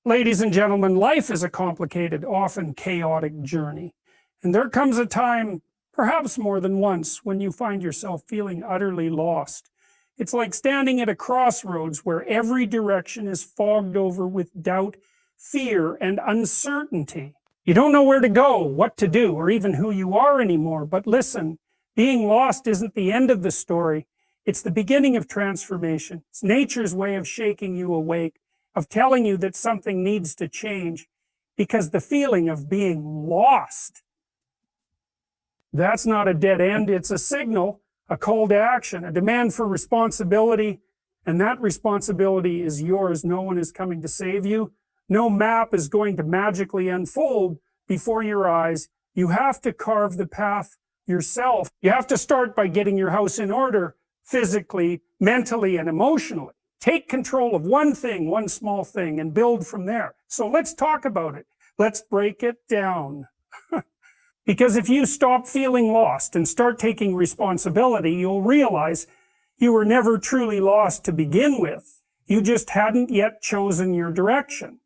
Ladies and gentlemen, life is a complicated, often chaotic journey. And there comes a time, perhaps more than once, when you find yourself feeling utterly lost. It's like standing at a crossroads where every direction is fogged over with doubt, fear, and uncertainty. You don't know where to go, what to do, or even who you are anymore. But listen, being lost isn't the end of the story. It's the beginning of transformation. It's nature's way of shaking you awake, of telling you that something needs to change, because the feeling of being lost, that's not a dead end. It's a signal, a call to action, a demand for responsibility, and that responsibility is yours. No one is coming to save you. No map is going to magically unfold before your eyes. You have to carve the path yourself. You have to start by getting your house in order, physically, mentally, and emotionally. Take control of one thing, one small thing, and build from there. So let's talk about it. Let's break it down. Because if you stop feeling lost and start taking responsibility, you'll realize you were never truly lost to begin with. You just hadn't yet chosen your direction.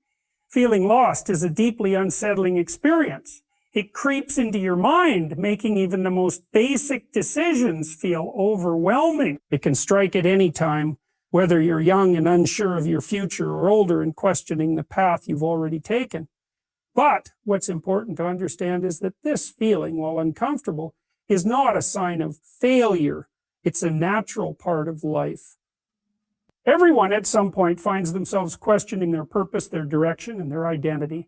Feeling lost is a deeply unsettling experience. It creeps into your mind, making even the most basic decisions feel overwhelming. It can strike at any time, whether you're young and unsure of your future or older and questioning the path you've already taken. But what's important to understand is that this feeling, while uncomfortable, is not a sign of failure. It's a natural part of life. Everyone at some point finds themselves questioning their purpose, their direction, and their identity.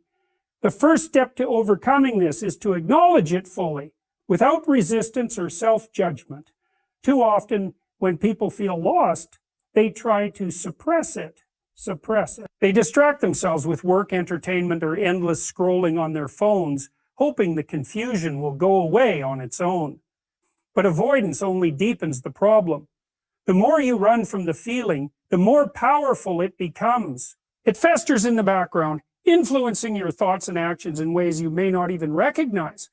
The first step to overcoming this is to acknowledge it fully, without resistance or self-judgment. Too often, when people feel lost, they try to suppress it. They distract themselves with work, entertainment, or endless scrolling on their phones, hoping the confusion will go away on its own. But avoidance only deepens the problem. The more you run from the feeling, the more powerful it becomes. It festers in the background, influencing your thoughts and actions in ways you may not even recognize.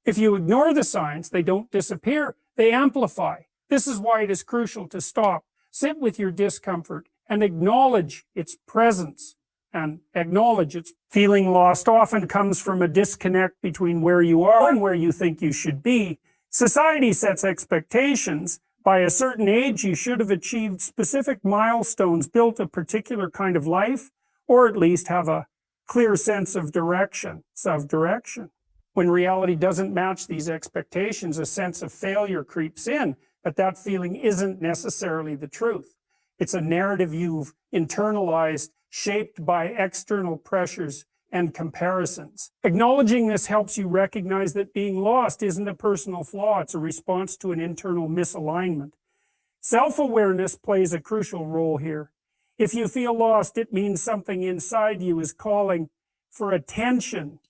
If you ignore the signs, they don't disappear, they amplify. This is why it is crucial to stop, sit with your discomfort, and acknowledge its presence and acknowledge its feeling lost often comes from a disconnect between where you are and where you think you should be. Society sets expectations. By a certain age, you should have achieved specific milestones, built a particular kind of life, or at least have a clear sense of direction. When reality doesn't match these expectations, a sense of failure creeps in, but that feeling isn't necessarily the truth. It's a narrative you've internalized, shaped by external pressures and comparisons. Acknowledging this helps you recognize that being lost isn't a personal flaw, it's a response to an internal misalignment. Self-awareness plays a crucial role here. If you feel lost, it means something inside you is calling for attention.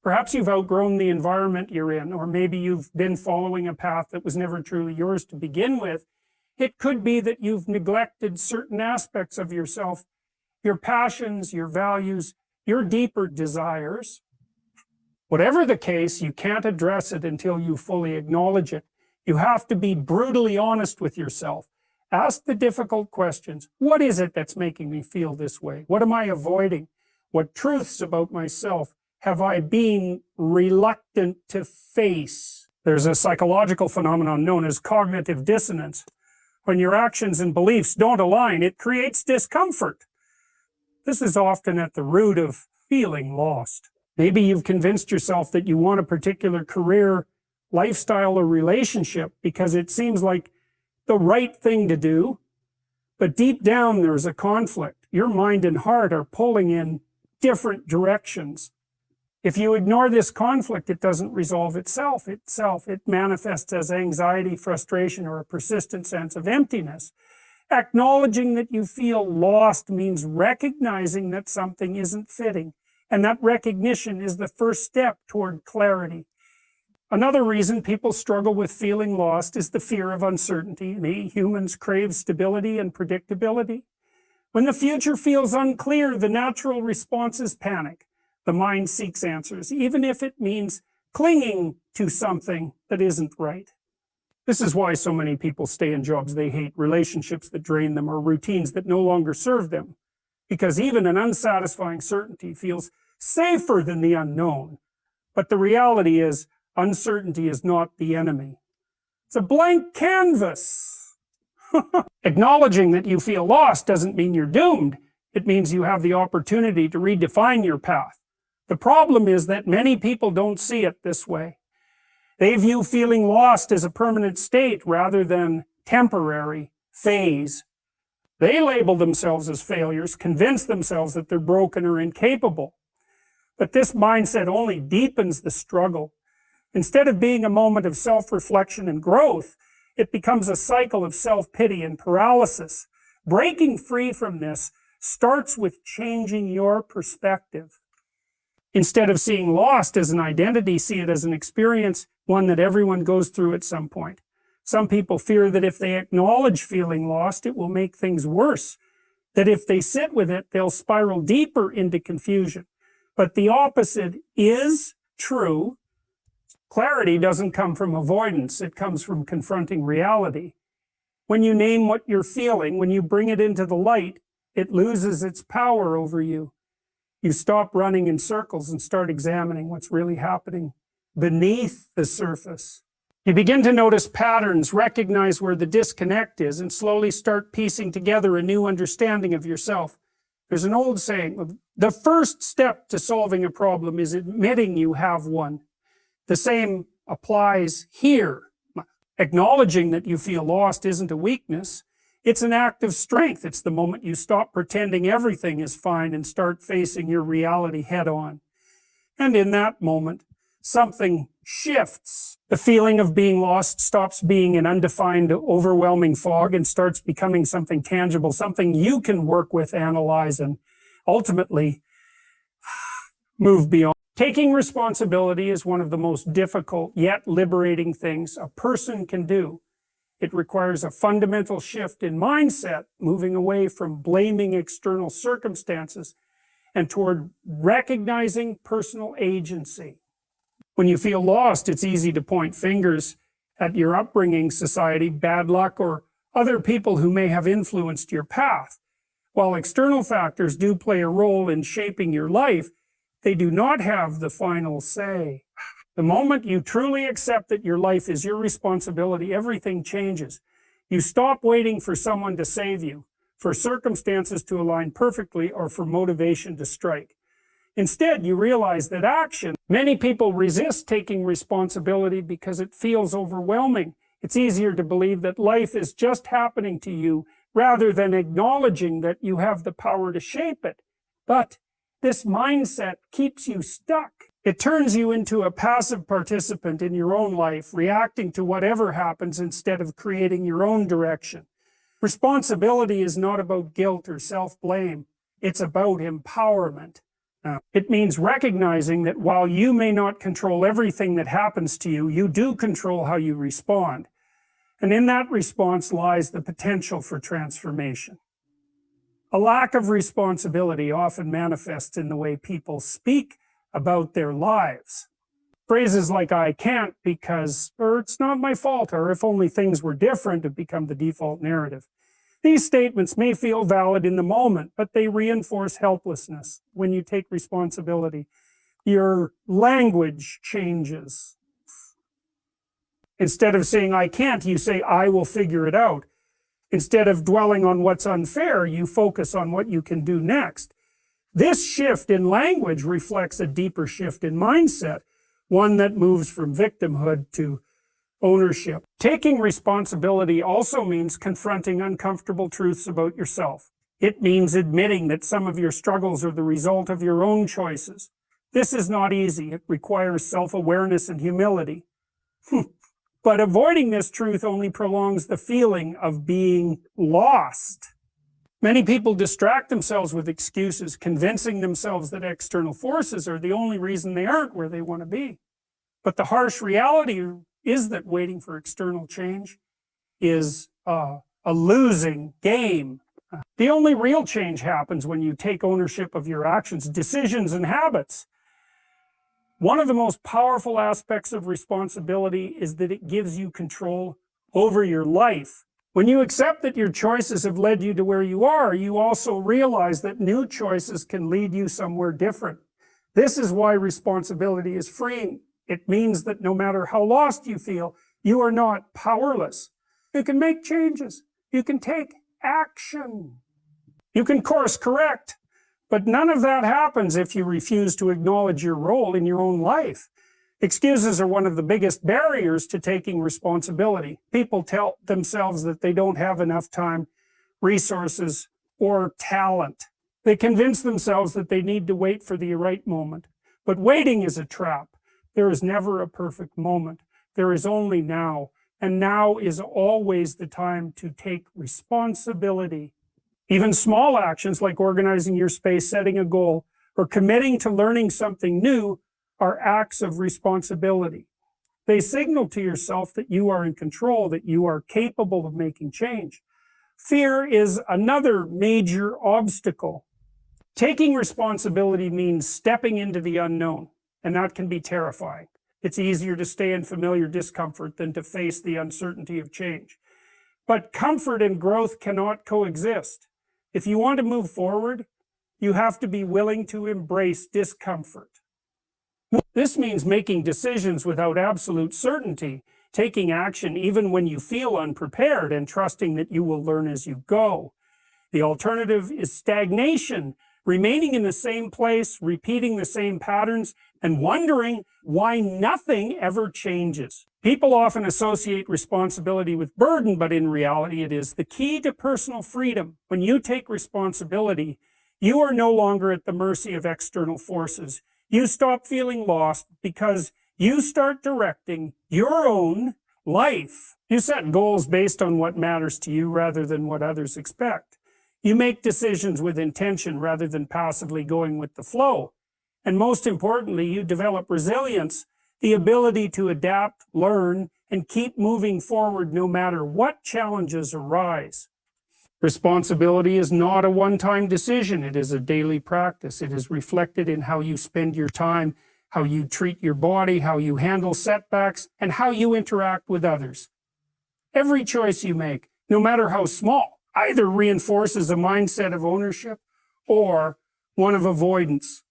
Perhaps you've outgrown the environment you're in, or maybe you've been following a path that was never truly yours to begin with. It could be that you've neglected certain aspects of yourself, your passions, your values, your deeper desires. Whatever the case, you can't address it until you fully acknowledge it. You have to be brutally honest with yourself. Ask the difficult questions. What is it that's making me feel this way? What am I avoiding? What truths about myself have I been reluctant to face? There's a psychological phenomenon known as cognitive dissonance. When your actions and beliefs don't align, it creates discomfort. This is often at the root of feeling lost. Maybe you've convinced yourself that you want a particular career, lifestyle, or relationship because it seems like the right thing to do, but deep down there's a conflict. Your mind and heart are pulling in different directions. If you ignore this conflict, it doesn't resolve itself. It manifests as anxiety, frustration, or a persistent sense of emptiness. Acknowledging that you feel lost means recognizing that something isn't fitting, and that recognition is the first step toward clarity. Another reason people struggle with feeling lost is the fear of uncertainty. Humans crave stability and predictability. When the future feels unclear, the natural response is panic. The mind seeks answers, even if it means clinging to something that isn't right. This is why so many people stay in jobs they hate, relationships that drain them, or routines that no longer serve them. because even an unsatisfying certainty feels safer than the unknown. But the reality is, uncertainty is not the enemy. It's a blank canvas. Acknowledging that you feel lost doesn't mean you're doomed. It means you have the opportunity to redefine your path. The problem is that many people don't see it this way. They view feeling lost as a permanent state rather than temporary phase. They label themselves as failures, convince themselves that they're broken or incapable. But this mindset only deepens the struggle. Instead of being a moment of self-reflection and growth, it becomes a cycle of self-pity and paralysis. Breaking free from this starts with changing your perspective. Instead of seeing lost as an identity, see it as an experience, one that everyone goes through at some point. Some people fear that if they acknowledge feeling lost, it will make things worse. That if they sit with it, they'll spiral deeper into confusion. But the opposite is true. Clarity doesn't come from avoidance. It comes from confronting reality. When you name what you're feeling, when you bring it into the light, it loses its power over you. You stop running in circles and start examining what's really happening beneath the surface. You begin to notice patterns, recognize where the disconnect is, and slowly start piecing together a new understanding of yourself. There's an old saying, the first step to solving a problem is admitting you have one. The same applies here. Acknowledging that you feel lost isn't a weakness. It's an act of strength. It's the moment you stop pretending everything is fine and start facing your reality head on. And in that moment, something shifts. The feeling of being lost stops being an undefined, overwhelming fog and starts becoming something tangible, something you can work with, analyze, and ultimately move beyond. Taking responsibility is one of the most difficult yet liberating things a person can do. It requires a fundamental shift in mindset, moving away from blaming external circumstances and toward recognizing personal agency. When you feel lost, it's easy to point fingers at your upbringing, society, bad luck, or other people who may have influenced your path. While external factors do play a role in shaping your life, they do not have the final say. The moment you truly accept that your life is your responsibility, everything changes. You stop waiting for someone to save you, for circumstances to align perfectly, or for motivation to strike. Instead, you realize that action. Many people resist taking responsibility because it feels overwhelming. It's easier to believe that life is just happening to you rather than acknowledging that you have the power to shape it. But this mindset keeps you stuck. It turns you into a passive participant in your own life, reacting to whatever happens instead of creating your own direction. Responsibility is not about guilt or self-blame. It's about empowerment. It means recognizing that while you may not control everything that happens to you, you do control how you respond. And in that response lies the potential for transformation. A lack of responsibility often manifests in the way people speak about their lives. Phrases like "I can't because," or "it's not my fault," or "if only things were different," have become the default narrative. These statements may feel valid in the moment, but they reinforce helplessness. When you take responsibility, your language changes. Instead of saying "I can't," you say "I will figure it out." Instead of dwelling on what's unfair, you focus on what you can do next. This shift in language reflects a deeper shift in mindset, one that moves from victimhood to ownership. Taking responsibility also means confronting uncomfortable truths about yourself. It means admitting that some of your struggles are the result of your own choices. This is not easy. It requires self-awareness and humility. But avoiding this truth only prolongs the feeling of being lost. Many people distract themselves with excuses, convincing themselves that external forces are the only reason they aren't where they want to be. But the harsh reality is that waiting for external change is a losing game. The only real change happens when you take ownership of your actions, decisions, and habits. One of the most powerful aspects of responsibility is that it gives you control over your life. When you accept that your choices have led you to where you are, you also realize that new choices can lead you somewhere different. This is why responsibility is freeing. It means that no matter how lost you feel, you are not powerless. You can make changes. You can take action. You can course correct. But none of that happens if you refuse to acknowledge your role in your own life. Excuses are one of the biggest barriers to taking responsibility. People tell themselves that they don't have enough time, resources, or talent. They convince themselves that they need to wait for the right moment. But waiting is a trap. There is never a perfect moment. There is only now. And now is always the time to take responsibility. Even small actions like organizing your space, setting a goal, or committing to learning something new are acts of responsibility. They signal to yourself that you are in control, that you are capable of making change. Fear is another major obstacle. Taking responsibility means stepping into the unknown, and that can be terrifying. It's easier to stay in familiar discomfort than to face the uncertainty of change. But comfort and growth cannot coexist. If you want to move forward, you have to be willing to embrace discomfort. This means making decisions without absolute certainty, taking action even when you feel unprepared, and trusting that you will learn as you go. The alternative is stagnation, remaining in the same place, repeating the same patterns, and wondering why nothing ever changes. People often associate responsibility with burden, but in reality it is the key to personal freedom. When you take responsibility, you are no longer at the mercy of external forces. You stop feeling lost because you start directing your own life. You set goals based on what matters to you rather than what others expect. You make decisions with intention rather than passively going with the flow. And most importantly, you develop resilience, the ability to adapt, learn, and keep moving forward no matter what challenges arise. Responsibility is not a one-time decision. It is a daily practice. It is reflected in how you spend your time, how you treat your body, how you handle setbacks, and how you interact with others. Every choice you make, no matter how small, either reinforces a mindset of ownership or one of avoidance.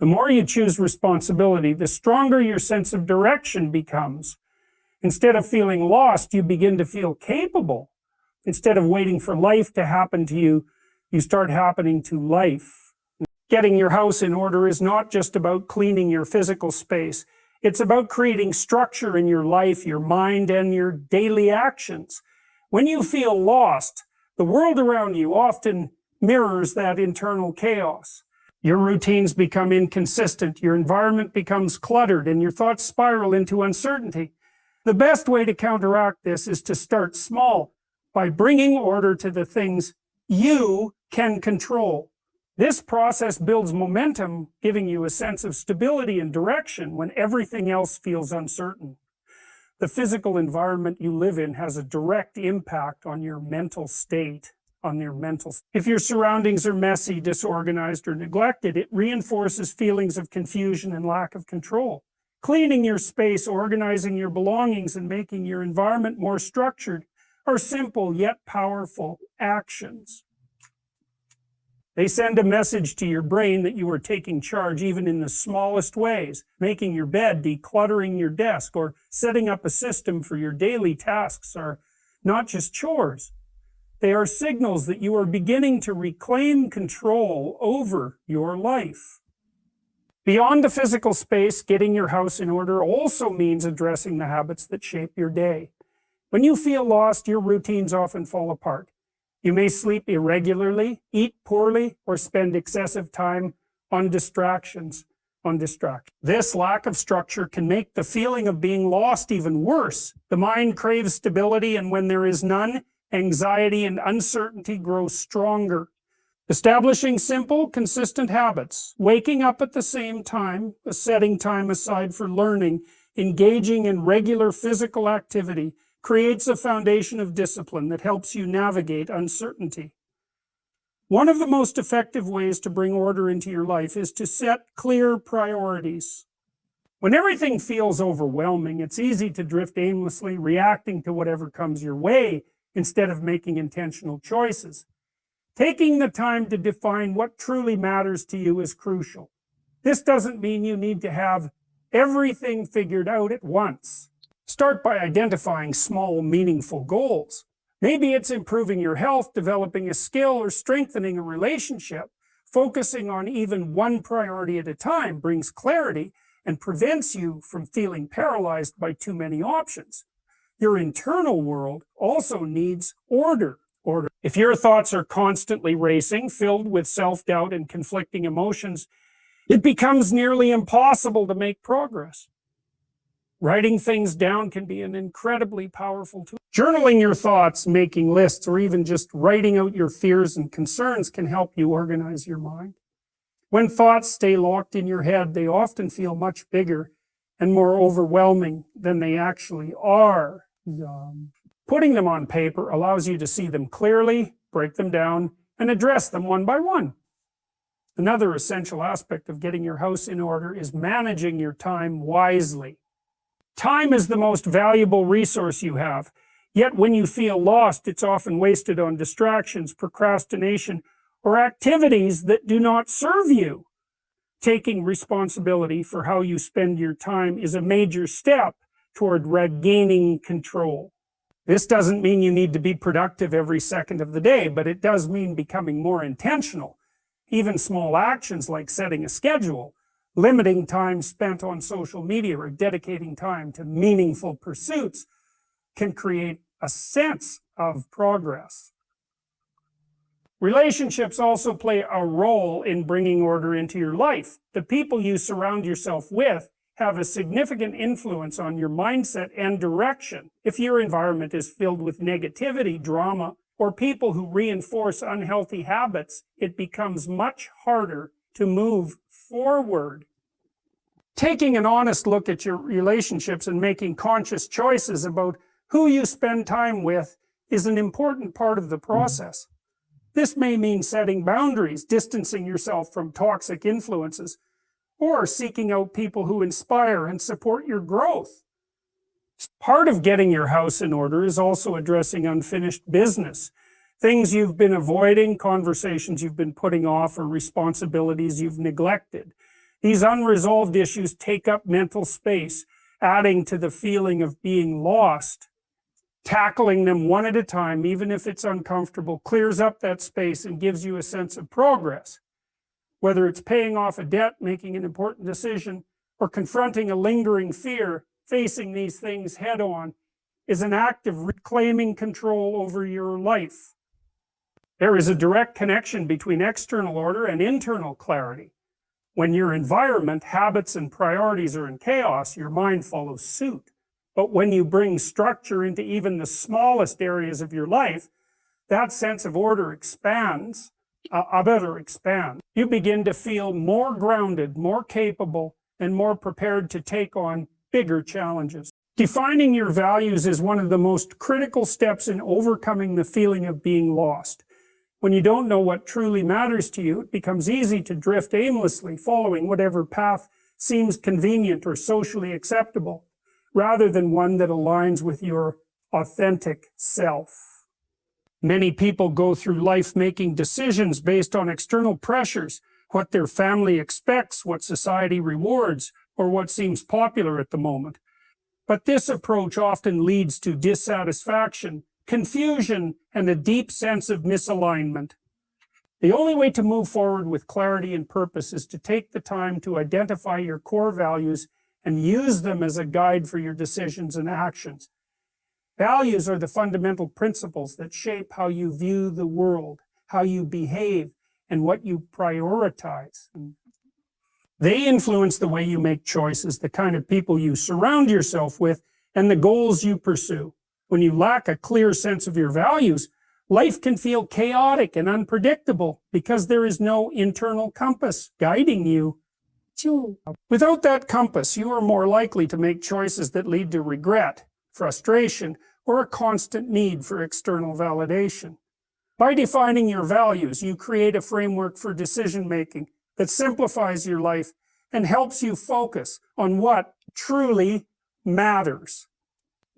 The more you choose responsibility, the stronger your sense of direction becomes. Instead of feeling lost, you begin to feel capable. Instead of waiting for life to happen to you, you start happening to life. Getting your house in order is not just about cleaning your physical space. It's about creating structure in your life, your mind, and your daily actions. When you feel lost, the world around you often mirrors that internal chaos. Your routines become inconsistent, your environment becomes cluttered, and your thoughts spiral into uncertainty. The best way to counteract this is to start small, by bringing order to the things you can control. This process builds momentum, giving you a sense of stability and direction when everything else feels uncertain. The physical environment you live in has a direct impact on your mental state, If your surroundings are messy, disorganized, or neglected, it reinforces feelings of confusion and lack of control. Cleaning your space, organizing your belongings, and making your environment more structured are simple yet powerful actions. They send a message to your brain that you are taking charge even in the smallest ways. Making your bed, decluttering your desk, or setting up a system for your daily tasks are not just chores. They are signals that you are beginning to reclaim control over your life. Beyond the physical space, getting your house in order also means addressing the habits that shape your day. When you feel lost, your routines often fall apart. You may sleep irregularly, eat poorly, or spend excessive time on distractions. This lack of structure can make the feeling of being lost even worse. The mind craves stability, and when there is none, anxiety and uncertainty grow stronger. Establishing simple, consistent habits, waking up at the same time, setting time aside for learning, engaging in regular physical activity, creates a foundation of discipline that helps you navigate uncertainty. One of the most effective ways to bring order into your life is to set clear priorities. When everything feels overwhelming, it's easy to drift aimlessly, reacting to whatever comes your way instead of making intentional choices. Taking the time to define what truly matters to you is crucial. This doesn't mean you need to have everything figured out at once. Start by identifying small, meaningful goals. Maybe it's improving your health, developing a skill, or strengthening a relationship. Focusing on even one priority at a time brings clarity and prevents you from feeling paralyzed by too many options. Your internal world also needs order. If your thoughts are constantly racing, filled with self-doubt and conflicting emotions, it becomes nearly impossible to make progress. Writing things down can be an incredibly powerful tool. Journaling your thoughts, making lists, or even just writing out your fears and concerns can help you organize your mind. When thoughts stay locked in your head, they often feel much bigger and more overwhelming than they actually are. Putting them on paper allows you to see them clearly, break them down, and address them one by one. Another essential aspect of getting your house in order is managing your time wisely. Time is the most valuable resource you have, yet when you feel lost, it's often wasted on distractions, procrastination, or activities that do not serve you. Taking responsibility for how you spend your time is a major step toward regaining control. This doesn't mean you need to be productive every second of the day, but it does mean becoming more intentional. Even small actions like setting a schedule, limiting time spent on social media, or dedicating time to meaningful pursuits can create a sense of progress. Relationships also play a role in bringing order into your life. The people you surround yourself with have a significant influence on your mindset and direction. If your environment is filled with negativity, drama, or people who reinforce unhealthy habits, it becomes much harder to move forward. Taking an honest look at your relationships and making conscious choices about who you spend time with is an important part of the process. This may mean setting boundaries, distancing yourself from toxic influences, or seeking out people who inspire and support your growth. Part of getting your house in order is also addressing unfinished business. Things you've been avoiding, conversations you've been putting off, or responsibilities you've neglected. These unresolved issues take up mental space, adding to the feeling of being lost. Tackling them one at a time, even if it's uncomfortable, clears up that space and gives you a sense of progress. Whether it's paying off a debt, making an important decision, or confronting a lingering fear, facing these things head on is an act of reclaiming control over your life. There is a direct connection between external order and internal clarity. When your environment, habits, and priorities are in chaos, your mind follows suit. But when you bring structure into even the smallest areas of your life, that sense of order expands. You begin to feel more grounded, more capable, and more prepared to take on bigger challenges. Defining your values is one of the most critical steps in overcoming the feeling of being lost. When you don't know what truly matters to you, it becomes easy to drift aimlessly, following whatever path seems convenient or socially acceptable, rather than one that aligns with your authentic self. Many people go through life making decisions based on external pressures, what their family expects, what society rewards, or what seems popular at the moment. But this approach often leads to dissatisfaction, confusion, and a deep sense of misalignment. The only way to move forward with clarity and purpose is to take the time to identify your core values and use them as a guide for your decisions and actions. Values are the fundamental principles that shape how you view the world, how you behave, and what you prioritize. They influence the way you make choices, the kind of people you surround yourself with, and the goals you pursue. When you lack a clear sense of your values, life can feel chaotic and unpredictable because there is no internal compass guiding you. Without that compass, you are more likely to make choices that lead to regret, frustration, or a constant need for external validation. By defining your values, you create a framework for decision-making that simplifies your life and helps you focus on what truly matters.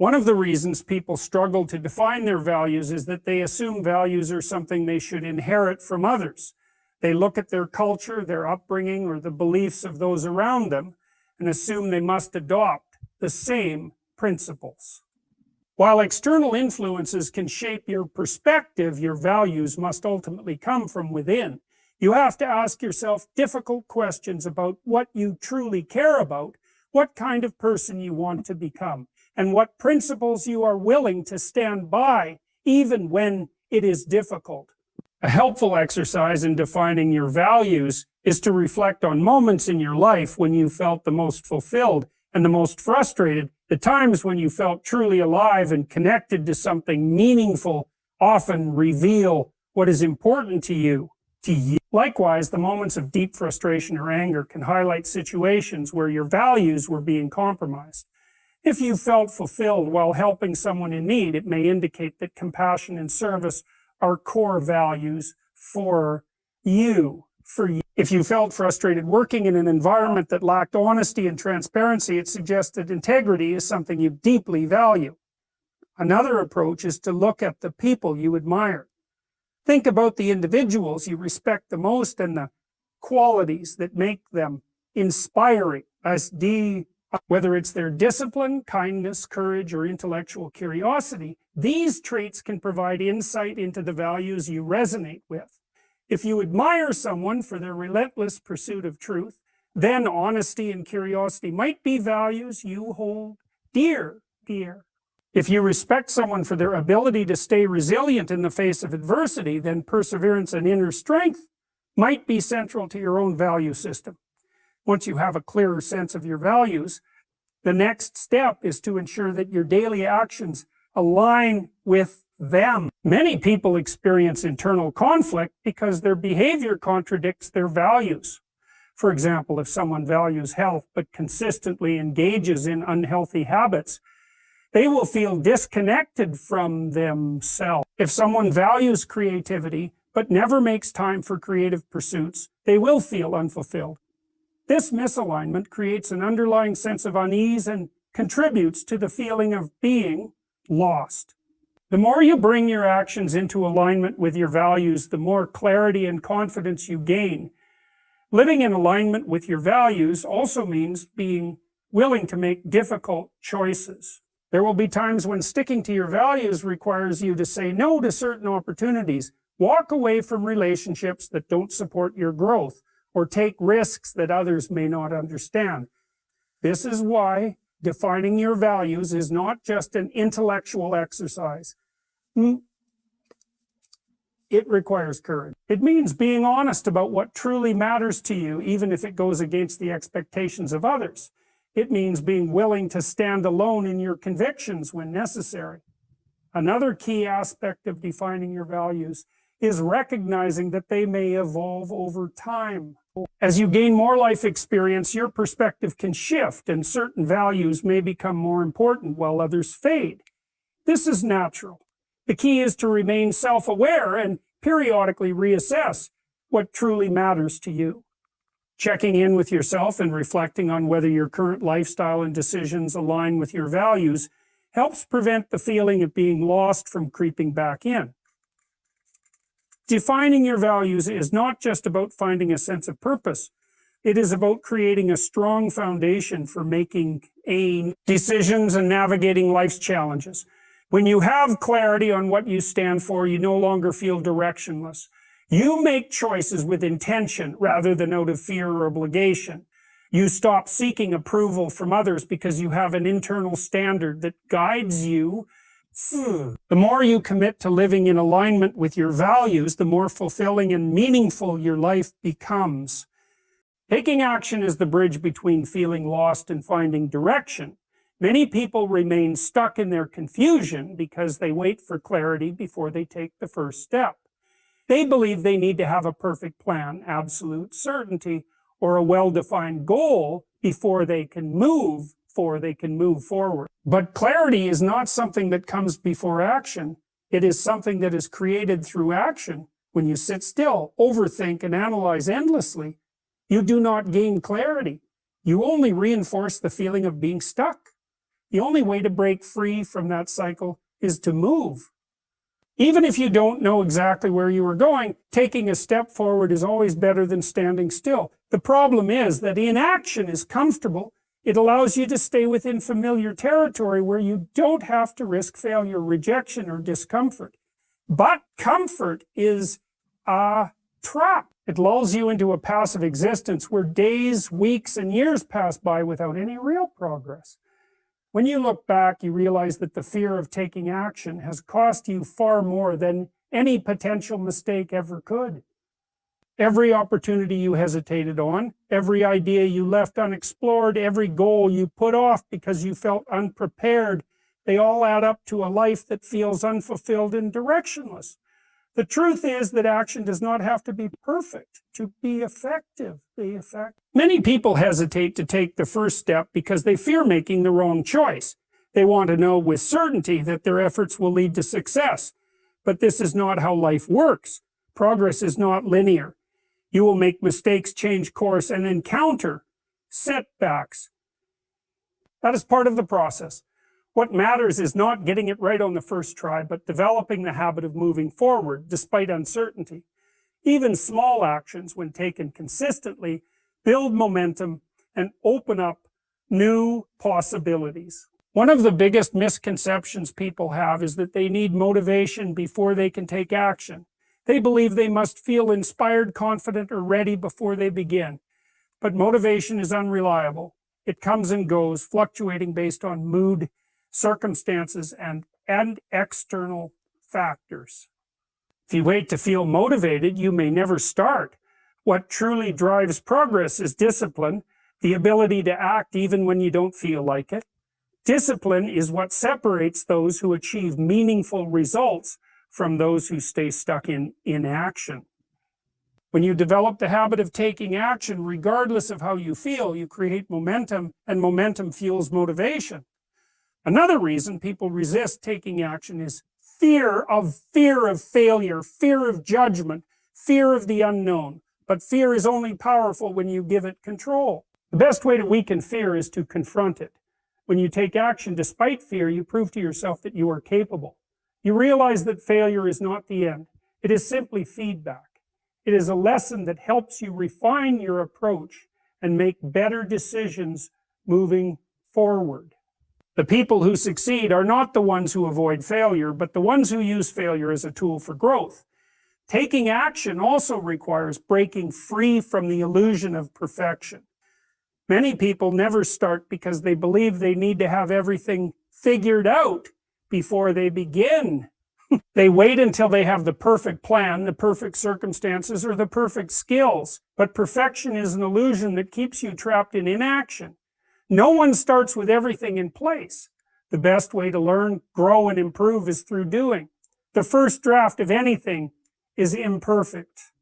One of the reasons people struggle to define their values is that they assume values are something they should inherit from others. They look at their culture, their upbringing, or the beliefs of those around them and assume they must adopt the same principles. While external influences can shape your perspective, your values must ultimately come from within. You have to ask yourself difficult questions about what you truly care about, what kind of person you want to become, and what principles you are willing to stand by, even when it is difficult. A helpful exercise in defining your values is to reflect on moments in your life when you felt the most fulfilled and the most frustrated. The times when you felt truly alive and connected to something meaningful often reveal what is important to you. Likewise, the moments of deep frustration or anger can highlight situations where your values were being compromised. If you felt fulfilled while helping someone in need, it may indicate that compassion and service are core values for you. If you felt frustrated working in an environment that lacked honesty and transparency, it suggests that integrity is something you deeply value. Another approach is to look at the people you admire. Think about the individuals you respect the most and the qualities that make them inspiring. Whether it's their discipline, kindness, courage, or intellectual curiosity, these traits can provide insight into the values you resonate with. If you admire someone for their relentless pursuit of truth, then honesty and curiosity might be values you hold dear. If you respect someone for their ability to stay resilient in the face of adversity, then perseverance and inner strength might be central to your own value system. Once you have a clearer sense of your values, the next step is to ensure that your daily actions align with them. Many people experience internal conflict because their behavior contradicts their values. For example, if someone values health but consistently engages in unhealthy habits, they will feel disconnected from themselves. If someone values creativity but never makes time for creative pursuits, they will feel unfulfilled. This misalignment creates an underlying sense of unease and contributes to the feeling of being lost. The more you bring your actions into alignment with your values, the more clarity and confidence you gain. Living in alignment with your values also means being willing to make difficult choices. There will be times when sticking to your values requires you to say no to certain opportunities, walk away from relationships that don't support your growth, or take risks that others may not understand. This is why defining your values is not just an intellectual exercise. It requires courage. It means being honest about what truly matters to you, even if it goes against the expectations of others. It means being willing to stand alone in your convictions when necessary. Another key aspect of defining your values is recognizing that they may evolve over time. As you gain more life experience, your perspective can shift and certain values may become more important while others fade. This is natural. The key is to remain self-aware and periodically reassess what truly matters to you. Checking in with yourself and reflecting on whether your current lifestyle and decisions align with your values helps prevent the feeling of being lost from creeping back in. Defining your values is not just about finding a sense of purpose. It is about creating a strong foundation for making decisions and navigating life's challenges. When you have clarity on what you stand for, you no longer feel directionless. You make choices with intention rather than out of fear or obligation. You stop seeking approval from others because you have an internal standard that guides you. The more you commit to living in alignment with your values, the more fulfilling and meaningful your life becomes. Taking action is the bridge between feeling lost and finding direction. Many people remain stuck in their confusion because they wait for clarity before they take the first step. They believe they need to have a perfect plan, absolute certainty, or a well-defined goal before they can move forward. But clarity is not something that comes before action. It is something that is created through action. When you sit still, overthink, and analyze endlessly, you do not gain clarity. You only reinforce the feeling of being stuck. The only way to break free from that cycle is to move. Even if you don't know exactly where you are going, taking a step forward is always better than standing still. The problem is that inaction is comfortable. It allows you to stay within familiar territory where you don't have to risk failure, rejection, or discomfort. But comfort is a trap. It lulls you into a passive existence where days, weeks, and years pass by without any real progress. When you look back, you realize that the fear of taking action has cost you far more than any potential mistake ever could. Every opportunity you hesitated on, every idea you left unexplored, every goal you put off because you felt unprepared, they all add up to a life that feels unfulfilled and directionless. The truth is that action does not have to be perfect to be effective. Many people hesitate to take the first step because they fear making the wrong choice. They want to know with certainty that their efforts will lead to success. But this is not how life works. Progress is not linear. You will make mistakes, change course, and encounter setbacks. That is part of the process. What matters is not getting it right on the first try, but developing the habit of moving forward despite uncertainty. Even small actions, when taken consistently, build momentum and open up new possibilities. One of the biggest misconceptions people have is that they need motivation before they can take action. They believe they must feel inspired, confident, or ready before they begin. But motivation is unreliable. It comes and goes, fluctuating based on mood, circumstances, and external factors. If you wait to feel motivated, you may never start. What truly drives progress is discipline, the ability to act even when you don't feel like it. Discipline is what separates those who achieve meaningful results from those who stay stuck in inaction. When you develop the habit of taking action, regardless of how you feel, you create momentum, and momentum fuels motivation. Another reason people resist taking action is fear of failure, fear of judgment, fear of the unknown. But fear is only powerful when you give it control. The best way to weaken fear is to confront it. When you take action despite fear, you prove to yourself that you are capable. You realize that failure is not the end. It is simply feedback. It is a lesson that helps you refine your approach and make better decisions moving forward. The people who succeed are not the ones who avoid failure, but the ones who use failure as a tool for growth. Taking action also requires breaking free from the illusion of perfection. Many people never start because they believe they need to have everything figured out before they begin. They wait until they have the perfect plan, the perfect circumstances, or the perfect skills. But perfection is an illusion that keeps you trapped in inaction. No one starts with everything in place. The best way to learn, grow, and improve is through doing. The first draft of anything is imperfect.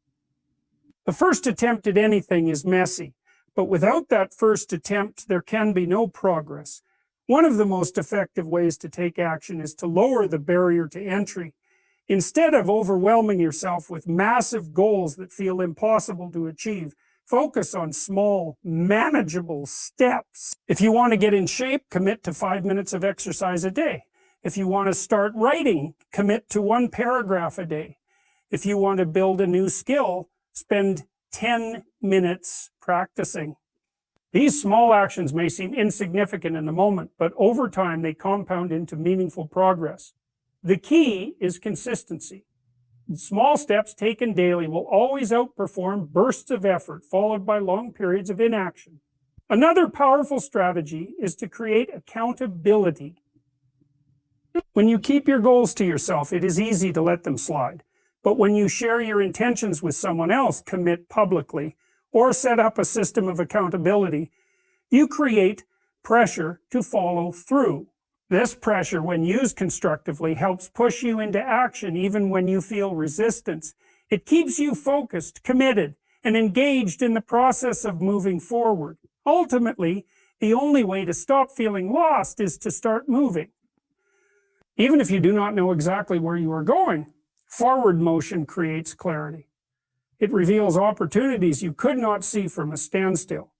The first attempt at anything is messy, but without that first attempt, there can be no progress. One of the most effective ways to take action is to lower the barrier to entry. Instead of overwhelming yourself with massive goals that feel impossible to achieve, focus on small, manageable steps. If you want to get in shape, commit to 5 minutes of exercise a day. If you want to start writing, commit to 1 paragraph a day. If you want to build a new skill, spend 10 minutes practicing. These small actions may seem insignificant in the moment, but over time they compound into meaningful progress. The key is consistency. Small steps taken daily will always outperform bursts of effort followed by long periods of inaction. Another powerful strategy is to create accountability. When you keep your goals to yourself, it is easy to let them slide. But when you share your intentions with someone else, commit publicly, or set up a system of accountability, you create pressure to follow through. This pressure, when used constructively, helps push you into action even when you feel resistance. It keeps you focused, committed, and engaged in the process of moving forward. Ultimately, the only way to stop feeling lost is to start moving. Even if you do not know exactly where you are going, forward motion creates clarity. It reveals opportunities you could not see from a standstill.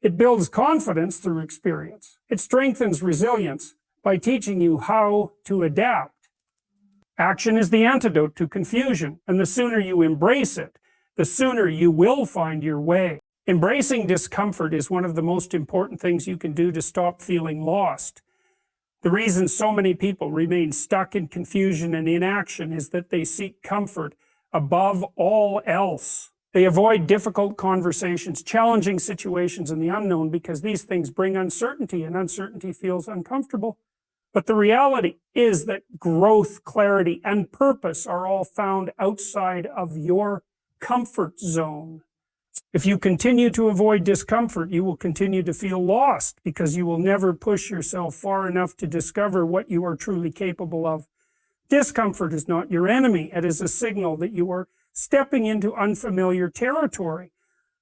It builds confidence through experience. It strengthens resilience by teaching you how to adapt. Action is the antidote to confusion, and the sooner you embrace it, the sooner you will find your way. Embracing discomfort is one of the most important things you can do to stop feeling lost. The reason so many people remain stuck in confusion and inaction is that they seek comfort above all else. They avoid difficult conversations, challenging situations, and the unknown because these things bring uncertainty, and uncertainty feels uncomfortable. But the reality is that growth, clarity, and purpose are all found outside of your comfort zone. If you continue to avoid discomfort, you will continue to feel lost because you will never push yourself far enough to discover what you are truly capable of. Discomfort is not your enemy. It is a signal that you are stepping into unfamiliar territory.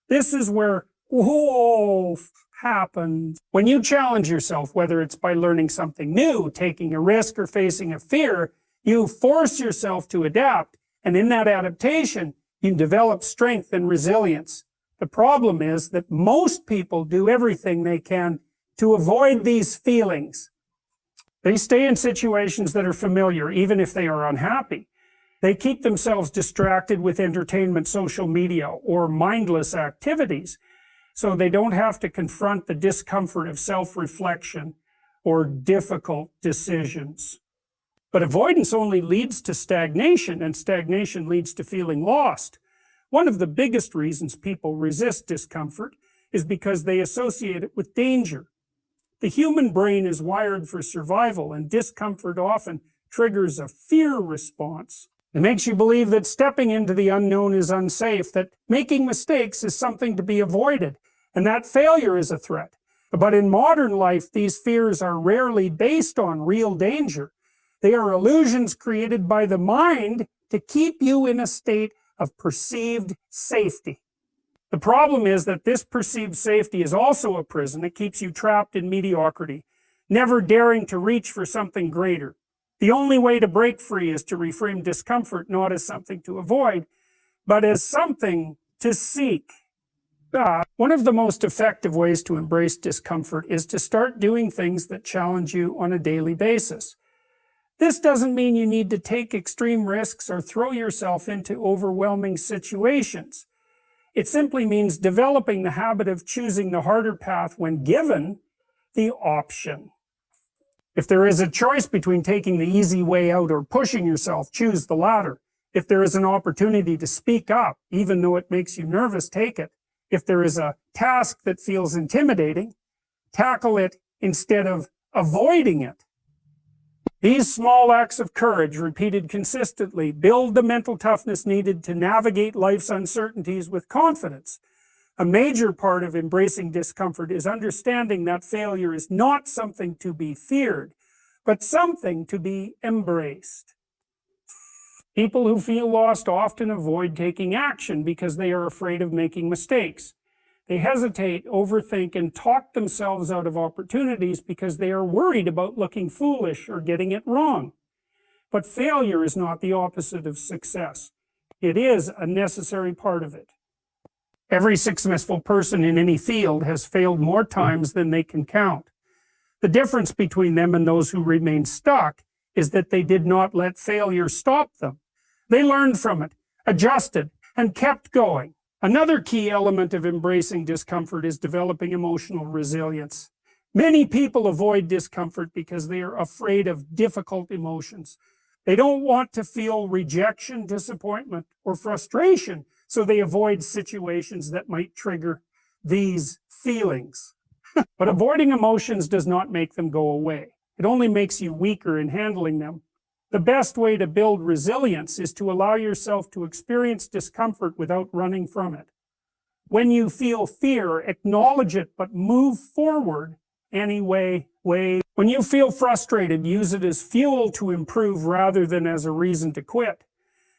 This is where growth happens. When you challenge yourself, whether it's by learning something new, taking a risk, or facing a fear, you force yourself to adapt. And in that adaptation, you develop strength and resilience. The problem is that most people do everything they can to avoid these feelings. They stay in situations that are familiar, even if they are unhappy. They keep themselves distracted with entertainment, social media, or mindless activities, so they don't have to confront the discomfort of self-reflection or difficult decisions. But avoidance only leads to stagnation, and stagnation leads to feeling lost. One of the biggest reasons people resist discomfort is because they associate it with danger. The human brain is wired for survival, and discomfort often triggers a fear response. It makes you believe that stepping into the unknown is unsafe, that making mistakes is something to be avoided, and that failure is a threat. But in modern life, these fears are rarely based on real danger. They are illusions created by the mind to keep you in a state of perceived safety. The problem is that this perceived safety is also a prison. It keeps you trapped in mediocrity, never daring to reach for something greater. The only way to break free is to reframe discomfort not as something to avoid, but as something to seek. One of the most effective ways to embrace discomfort is to start doing things that challenge you on a daily basis. This doesn't mean you need to take extreme risks or throw yourself into overwhelming situations. It simply means developing the habit of choosing the harder path when given the option. If there is a choice between taking the easy way out or pushing yourself, choose the latter. If there is an opportunity to speak up, even though it makes you nervous, take it. If there is a task that feels intimidating, tackle it instead of avoiding it. These small acts of courage, repeated consistently, build the mental toughness needed to navigate life's uncertainties with confidence. A major part of embracing discomfort is understanding that failure is not something to be feared, but something to be embraced. People who feel lost often avoid taking action because they are afraid of making mistakes. They hesitate, overthink, and talk themselves out of opportunities because they are worried about looking foolish or getting it wrong. But failure is not the opposite of success. It is a necessary part of it. Every successful person in any field has failed more times than they can count. The difference between them and those who remain stuck is that they did not let failure stop them. They learned from it, adjusted, and kept going. Another key element of embracing discomfort is developing emotional resilience. Many people avoid discomfort because they are afraid of difficult emotions. They don't want to feel rejection, disappointment, or frustration, so they avoid situations that might trigger these feelings. But avoiding emotions does not make them go away. It only makes you weaker in handling them. The best way to build resilience is to allow yourself to experience discomfort without running from it. When you feel fear, acknowledge it, but move forward anyway. When you feel frustrated, use it as fuel to improve rather than as a reason to quit.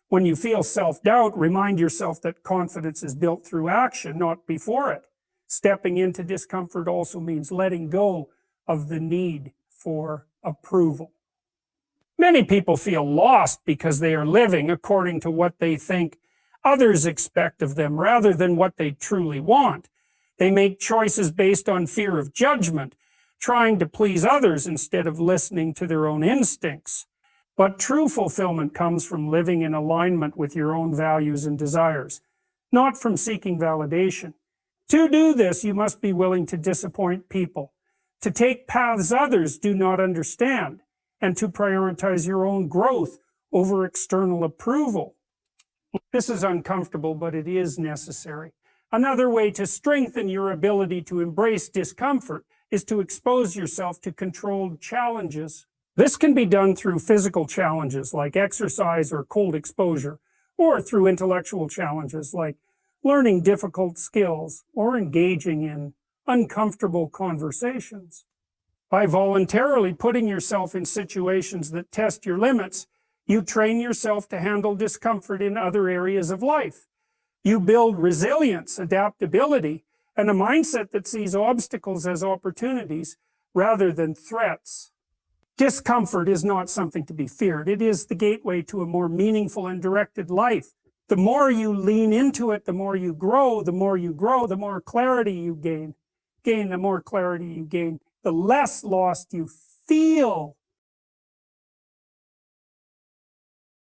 When you feel self-doubt, remind yourself that confidence is built through action, not before it. Stepping into discomfort also means letting go of the need for approval. Many people feel lost because they are living according to what they think others expect of them rather than what they truly want. They make choices based on fear of judgment, trying to please others instead of listening to their own instincts. But true fulfillment comes from living in alignment with your own values and desires, not from seeking validation. To do this, you must be willing to disappoint people, to take paths others do not understand, and to prioritize your own growth over external approval. This is uncomfortable, but it is necessary. Another way to strengthen your ability to embrace discomfort is to expose yourself to controlled challenges. This can be done through physical challenges like exercise or cold exposure, or through intellectual challenges like learning difficult skills or engaging in uncomfortable conversations. By voluntarily putting yourself in situations that test your limits, you train yourself to handle discomfort in other areas of life. You build resilience, adaptability, and a mindset that sees obstacles as opportunities rather than threats. Discomfort is not something to be feared. It is the gateway to a more meaningful and directed life. The more you lean into it, the more you grow. The more you grow, the more clarity you gain. The more clarity you gain, the less lost you feel.